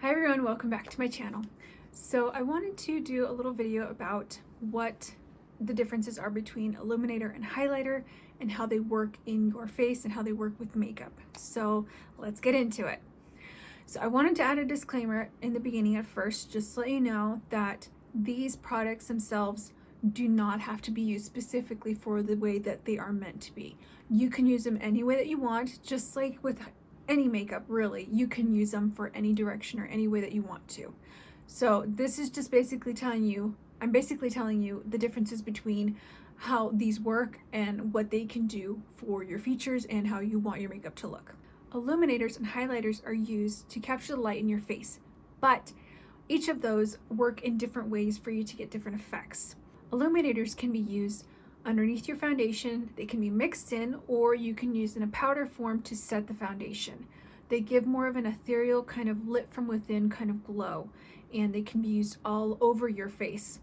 Hi everyone, welcome back to my channel. So I wanted to do a little video about what the differences are between Illuminator and Highlighter and how they work in your face and how they work with makeup. So let's get into it. So I wanted to add a disclaimer in the beginning at first, just to let you know that these products themselves do not have to be used specifically for the way that they are meant to be. You can use them any way that you want, just like with any makeup, really. You can use them for any direction or any way that you want to. So this is just basically telling you, I'm basically telling you the differences between how these work and what they can do for your features and how you want your makeup to look. Illuminators and highlighters are used to capture the light in your face, but each of those work in different ways for you to get different effects. Illuminators can be used underneath your foundation, they can be mixed in, or you can use in a powder form to set the foundation. They give more of an ethereal kind of lit from within kind of glow, and they can be used all over your face.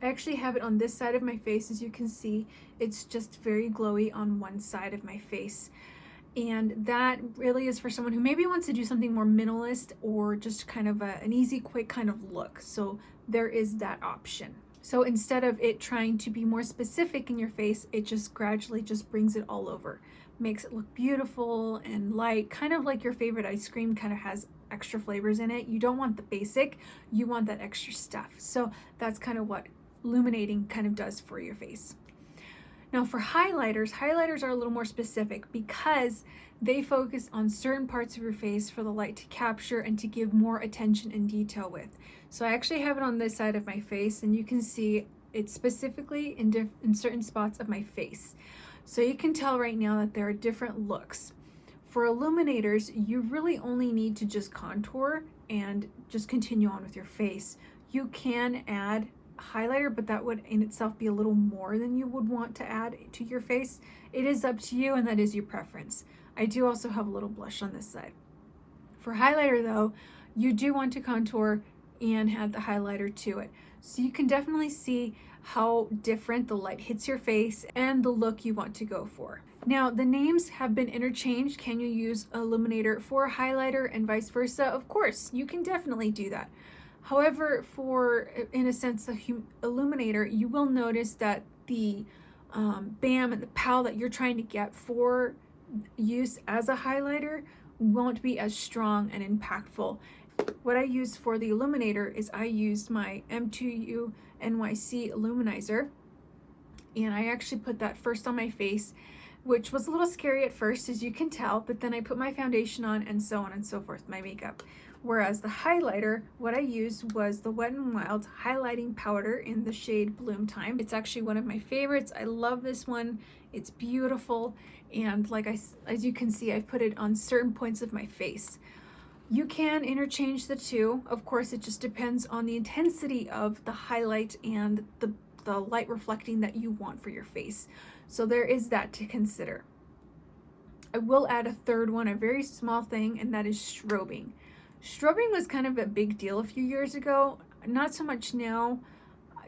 I actually have it on this side of my face. As you can see, it's just very glowy on one side of my face. And that really is for someone who maybe wants to do something more minimalist or just kind of an easy, quick kind of look. So there is that option. So instead of it trying to be more specific in your face, it just gradually just brings it all over. Makes it look beautiful and light, kind of like your favorite ice cream kind of has extra flavors in it. You don't want the basic, you want that extra stuff. So that's kind of what illuminating kind of does for your face. Now for highlighters, highlighters are a little more specific because they focus on certain parts of your face for the light to capture and to give more attention and detail with. So I actually have it on this side of my face, and you can see it specifically in certain spots of my face. So you can tell right now that there are different looks. For illuminators, you really only need to just contour and just continue on with your face. You can add highlighter, but that would in itself be a little more than you would want to add to your face. It is up to you, and that is your preference. I do also have a little blush on this side. For highlighter though, you do want to contour and add the highlighter to it. So you can definitely see how different the light hits your face and the look you want to go for. Now the names have been interchanged. Can you use Illuminator for a highlighter and vice versa? Of course, you can definitely do that. However, for, in a sense, the Illuminator, you will notice that the BAM and the PAL that you're trying to get for use as a highlighter won't be as strong and impactful. What I use for the Illuminator is I used my M2U NYC Luminizer, and I actually put that first on my face, which was a little scary at first, as you can tell, but then I put my foundation on and so on and so forth, my makeup. Whereas the highlighter, what I used was the Wet n Wild highlighting powder in the shade Bloom Time. It's actually one of my favorites. I love this one. It's beautiful, and as you can see, I put it on certain points of my face. You can interchange the two. Of course, it just depends on the intensity of the highlight and the light reflecting that you want for your face. So there is that to consider. I will add a third one, a very small thing, and that is strobing. Strobing was kind of a big deal a few years ago. Not so much now,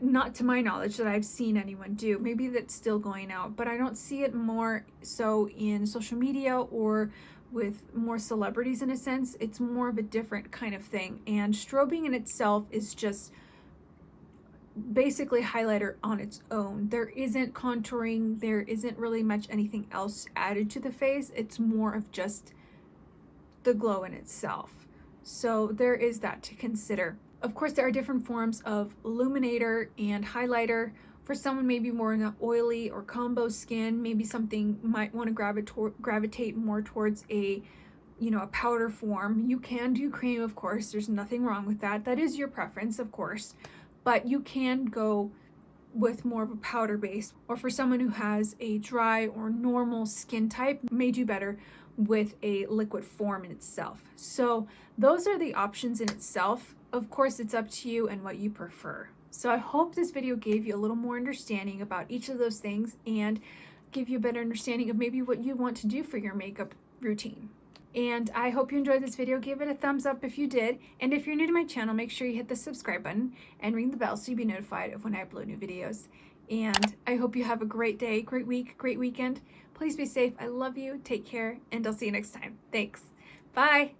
not to my knowledge that I've seen anyone do. Maybe that's still going out, but I don't see it more so in social media or with more celebrities in a sense. It's more of a different kind of thing. And strobing in itself is just basically highlighter on its own. There isn't contouring, there isn't really much anything else added to the face. It's more of just the glow in itself. So there is that to consider. Of course, there are different forms of illuminator and highlighter. For someone maybe more in an oily or combo skin, maybe something might want to gravitate more towards a powder form. You can do cream, of course. There's nothing wrong with that. That is your preference, of course. But you can go with more of a powder base. Or for someone who has a dry or normal skin type, may do better with a liquid form in itself. So those are the options in itself. Of course, it's up to you and what you prefer. So I hope this video gave you a little more understanding about each of those things and give you a better understanding of maybe what you want to do for your makeup routine. And I hope you enjoyed this video. Give it a thumbs up if you did. And if you're new to my channel, make sure you hit the subscribe button and ring the bell so you'll be notified of when I upload new videos. And I hope you have a great day, great week, great weekend. Please be safe. I love you. Take care. And I'll see you next time. Thanks. Bye.